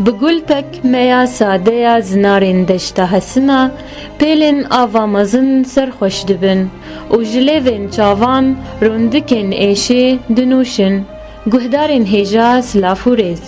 بگلپک میا ساده زنارین دشته هسنا پیلن آوامزن سرخوش دبن و جلیوین چاوان روندکن ایشی دنوشن گهدارین هجا سلافوريز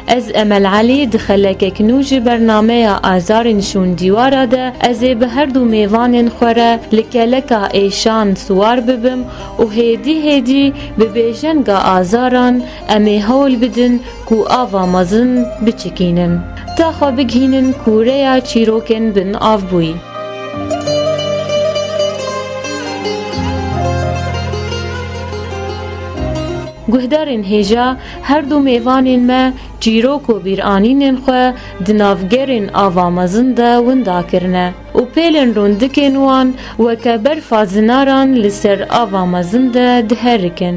از امل علی دخلک کنوج برنامه آزارن شون دیواره ده از به هر دو میوان خوره لکلکا ایشان سوار ببم و هیدی ببیجن گا آزاران امی هول بدن کو آوا مزن بچکینن تا خو بگهینن کوره چیروکن بن آف بوی گهدارین هجا هر دو میوانین ما جیروک و بیرانین خو دنافگرین آوامزن ده وندا کرنه و پیلن روندکن وان و کبر فازناران لسر آوامزن ده دهرکن.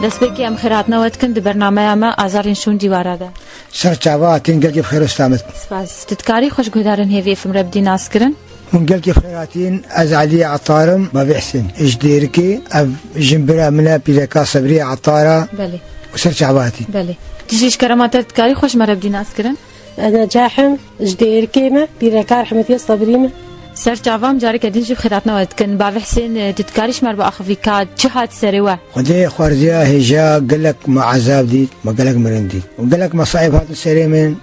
دست بکی ام خیرات نواد کن برنامه ما آزارین شون دیواره ده سرچاواتین گل بخیر استامت سپاس تتکاری خوش گهدارن هیوی فم رب دی ناس کرن من گل بخیراتین از علی عطارم با بحسن اجدیرکی اف جنبرا منا پیلکا صبری عطارا بله و سرچاواتین بله تیجیش کرامات تتکاری خوش مرب دی ناس کرن انا جاحم اجدیرکی ما پیلکا رحمتی صبری ما سر جوام جاری کردین جب خیرات نواد کن با حسین تتکاریش مر با اخویکات جهات سروا خدای خارجیا هجا قالك ما عذاب دي ما قالك مرندي وقالك مصايب هذا سري من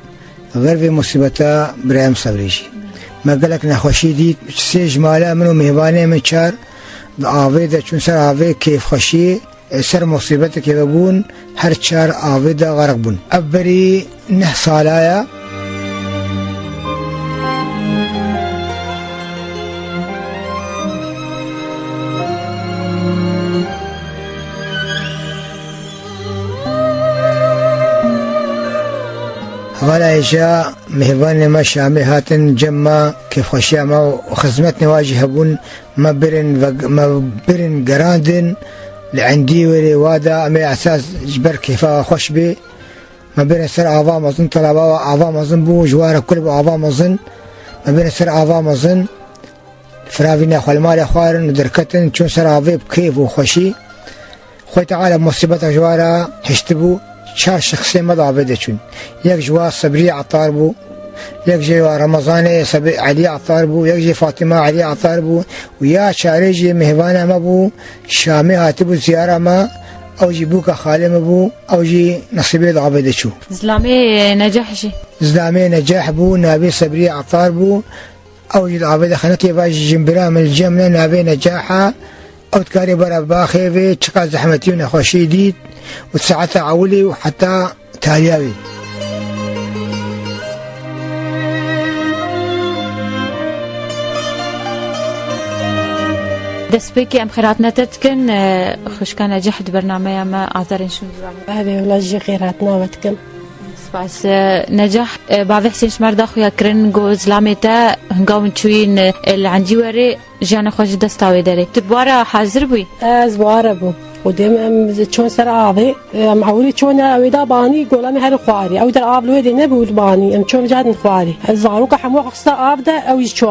غير في مصيبتها برام صبريشي ما قالك نخوشي دي سي جماله منو مهبانه من شار عاوده چون سر عاوده كيف خشي سر مصيبتك يبون هر شار عاوده غرق بون ابري نه صالايا ولا إجا مهبان ما شامي هاتن جمع كيف خشيا ما وخزمتني واجه هبون ما برن قراندن لعندي ولي وادا أمي أساس جبر كيفا خوش بي ما برن سر عظام أظن طلبا عظام أظن بو جوارة كل بو عظام أظن ما برن سر عظام أظن فرافينا خالمال خوارن ودركتن شون سر عظيب كيف وخشي خوي تعالى مصيبة جوارة هشتبو چهار شخصی مضابطه چون یک جوا صبری عطار بو یک جوا رمضان علی عطار بو یک جوا فاطمه علی عطار بو و یا چاره جی مهوانه ما بو شامی هاتبو زیاره ما او جی بو که خاله ما بو او جی نصیبه ضابطه چو زلامه نجاح شي زلامه نجاح بو نابي صبری عطار بو او جی ضابطه خنکی باج جنبرا من الجمله نابي نجاحه او تكاري برا باخي تشقى زحمتي ونخوشي ديد وتساعدت عولي وحتى تالياوي دست بکی ام خیرات نتتکن خوش کن جهد برنامه ما آزارین شون دیواره هذه ولا جي خيرات نواتكم سپاس نجاح بعض حسين شمر داخويا كرن جو زلامتا هنگاون چوين العندي وري جانا خوش دستاوي داري تبوارا حاضر بوي زبوارا بو ودم چون سر آبی معوری چون اویدا بانی گلام هر خواری او در آب لوی دینه بود بانی ام چون جاد خواری زارو که همو خسته آب ده اویش چو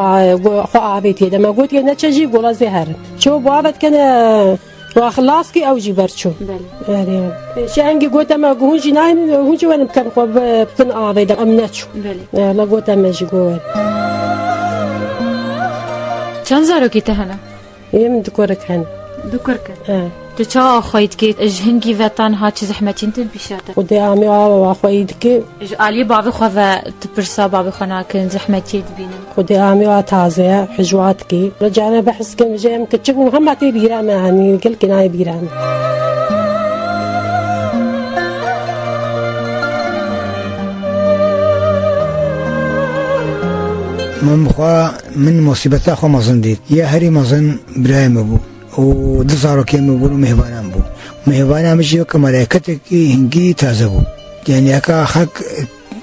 خو آبی تیده ما گوت نه چجی گلا زهر چو بابت کنه واخلاص کی اوجی برچو بله شانگی گوت ما گونجی ناین گونجی ون کن خو بتن آبی ده ام نچو بله لا گوت ما جی گول چند زارو کی تهنا یم دکورک هن دکورک تشا خايد كي اجهنجي فتان هاتش زحمتين تلبيشاتا ودي عمي واخويد كي علي بابي خوذا تبرسا بابي خنا كان زحمتي تبين ودي عمي تازه حجوات كي رجعنا بحس كم جاي كتشوف محمد تي بيرام يعني كل كناي بيرام من مصيبتها خو مزن ديت يا هري مزن برايم ابو ودزارو كيم بقولوا مهبانام بو مهبانام جيو كملائكتك هنجي تازبو يعني اكا حق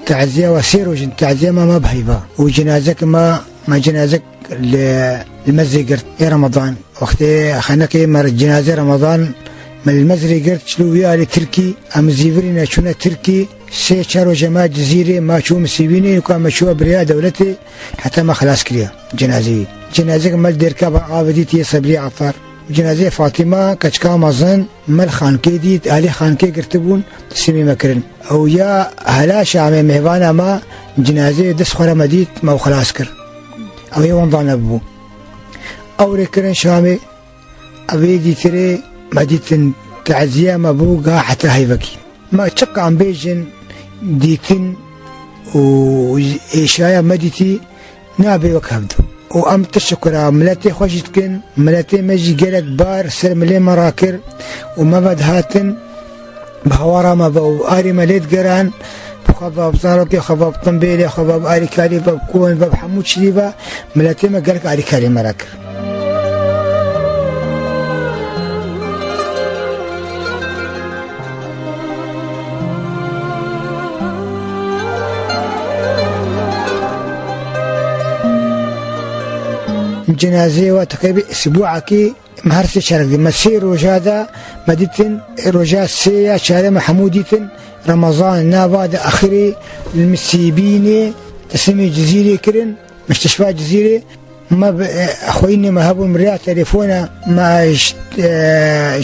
تعزية وسير وجن تعزية ما بهيبة وجنازك ما جنازك المزري قرت يا رمضان وقتي خانك مر جنازة رمضان من المزري قرت شلو ويا تركي أم زيفرنا شونا تركي سي شارو جماعة جزيرة ما شو مسيبيني وكان مشوا بريا دولتي حتى ما خلاص كليا جنازة مال ديركا عابديتي صبري عطار جنازة فاطمة كشكا مزن مال خانكي ديت علي خانكي قرتبون تسمي مكرن أو يا هلا شامي مهوانا ما جنازة دس خورا مديت ما خلاص كر أو يوم ضان أبو أو ركرن شامي أبي دي تري مديت تعزية مبوقة حتى هيبكي ما تشقى عن بيجن ديتن وإيشايا مديتي نابي وكهبدو وأم تشكر ملاتي خوشتكن ملاتي مجي جالك بار سر ملي مراكر وما بد هاتن بهوارا ما بو آري مليت قران بخباب زاروكي خباب طنبيلي خباب آري كالي باب كون باب حمود شريبا ملاتي ما قالك آري كالي مراكر جنازة وتقريبا أسبوع كي مهرسي شارك مسير رجادا مديتن رجا سيا شارع محموديتن رمضان ناباد أخري المسيبيني تسمي جزيرة كرن مستشفى جزيرة ما أخويني ما هبوا مريا تليفونا ما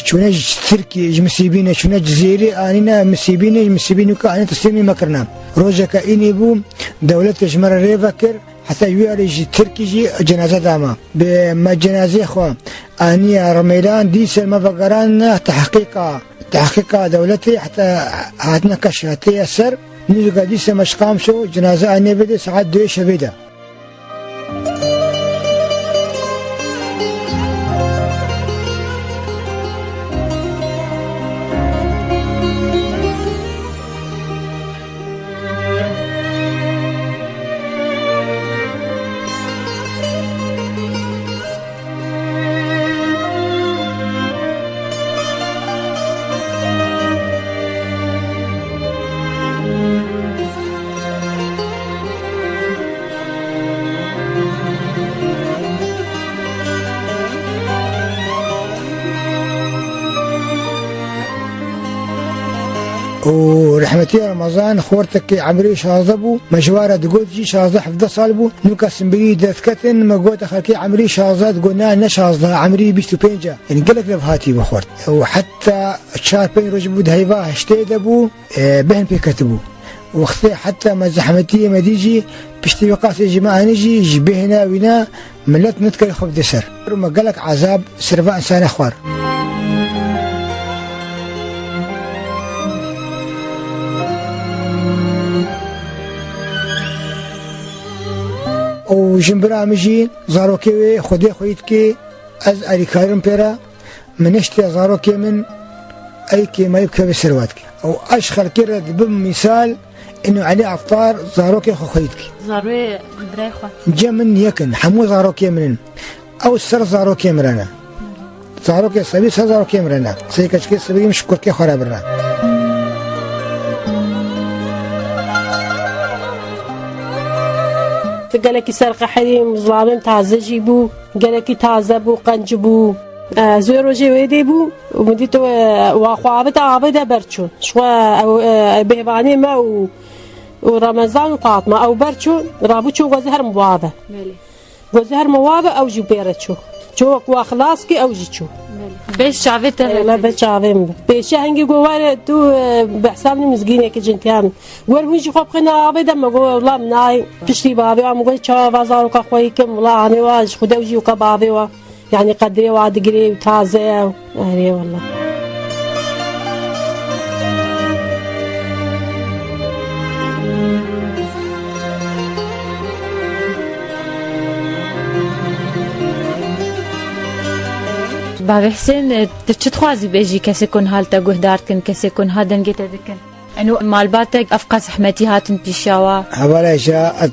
شونج تركي مسيبيني شونج جزيرة أنا مسيبيني كأنا تسمي مكرنا روجا كإني بوم دولة جمرة ريفكر حتى يوالي تركي جي جنازة داما بما جنازة خوا أني رميلان ديسل ما بقران تحقيق دولتي حتى هاتنا كشهتي يسر نلقى ديسل مشقام شو جنازة أني بدي ساعات دويش بيدا ورحمتي رمضان خورتك عمري شاذبو مجوارة تقول جي شاذ حفظ صالبو نوكا سنبري دثكتن ما قلت خلكي عمري شاذ قلنا نشاذ عمري بيشتو بينجا يعني قلت لفهاتي بخورت وحتى شهر بين رجبو دهيفا هشتيدبو بهن بيكتبو وقتي حتى ما زحمتي مديجي بيشتي وقاس جماعة نجي جبهنا ونا ملت نتكل خبز سر ما قالك عذاب سرفا انسان اخوار وجنبرا مجي زاروكي خدي خويتكي از اريكارم بيرا منشتي زاروكي من اي كي ما يبكى بسرواتك او اشخر كرد بمثال انه عليه عطار زاروكي خويتكي زاروي بريخوا جا من يكن حمو زاروكي من او سر زاروكي مرنا زاروكي صبي سر زاروكي مرنا سيكشكي صبي مشكور كي خرابرنا قالك سرق حريم ظالم تازه جيبو قالك تازه بو قنج بو زورو جي ويدي بو ومديتو واخوابت عابده برچون شوا بهباني ما ورمضان وفاطمه او برچون رابوچو وزهر موابه وزهر موابه او جبيرتشو شو واخلاصكي او جيتشو بيش شعبته لا بيش شعبين بيش هنجي جوار تو بحسابني مسكينة كجنتيان ور ويجي خب خنا أبدا ما جو والله مناي بشتي بابي وام قول شوا بازار وكخوي كم والله عني واج خدا وجي وكبابي يعني قدري وادقري وتازة يعني والله بابا حسين تتخوازي بيجي كسي كون هالتا قهدارتكن كسي كون هادن جيتا دكن انو مالباتك افقاس حمتي هاتن بيشاوا هبالا جاء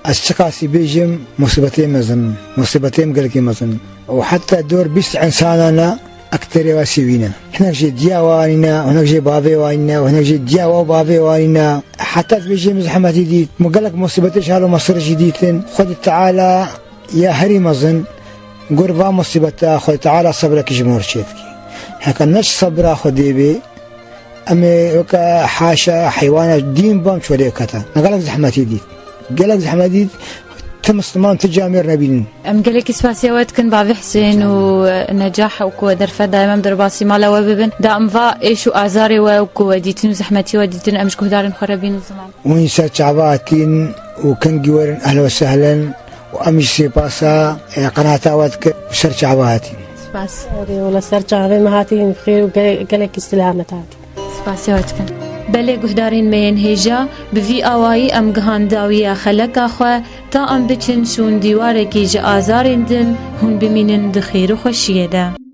الشقاسي بيجم مصيبتين مزن مصيبتين قلقي مزن وحتى دور 20 سنة أكتر واسوينا هناك جي ديا وانينا هناك جي بابي وانينا وهناك جي ديا وبابي وانينا حتى بيجي مزحمة جديد مقالك مصيبة شهر مصر جديد خد تعالى يا هري مزن قربا مصيبة خد تعالى صبرك جمهور شيتك هكا نش صبر خدي بي أمي وكا حاشا حيوانات دين بام شوالي كتا مقالك زحمة جديد قالك زحمة جديد تمسلمان تجامير نبيل ام قالك سباسيوات كن بابي حسين ونجاح وكو درفة دائما درباسي مالا وببن دا امفا ايشو ازاري وكو وديتن زحمتي وديتن امش كهدارن خرابين الزمان وينسا شعباتين وكن جوارن اهلا وسهلا وامش سيباسا قناة واتك وسر شعباتين سباس ولا سر شعبين مهاتين بخير وقالك استلامة هاتي سباسيوات كن بله گهدارین مین هجا بوی آوایی ام گهان داویه خلق خو تا ام بچن شون دیواره کی ج آزارندن هون بمینن دخیر و خوشیه ده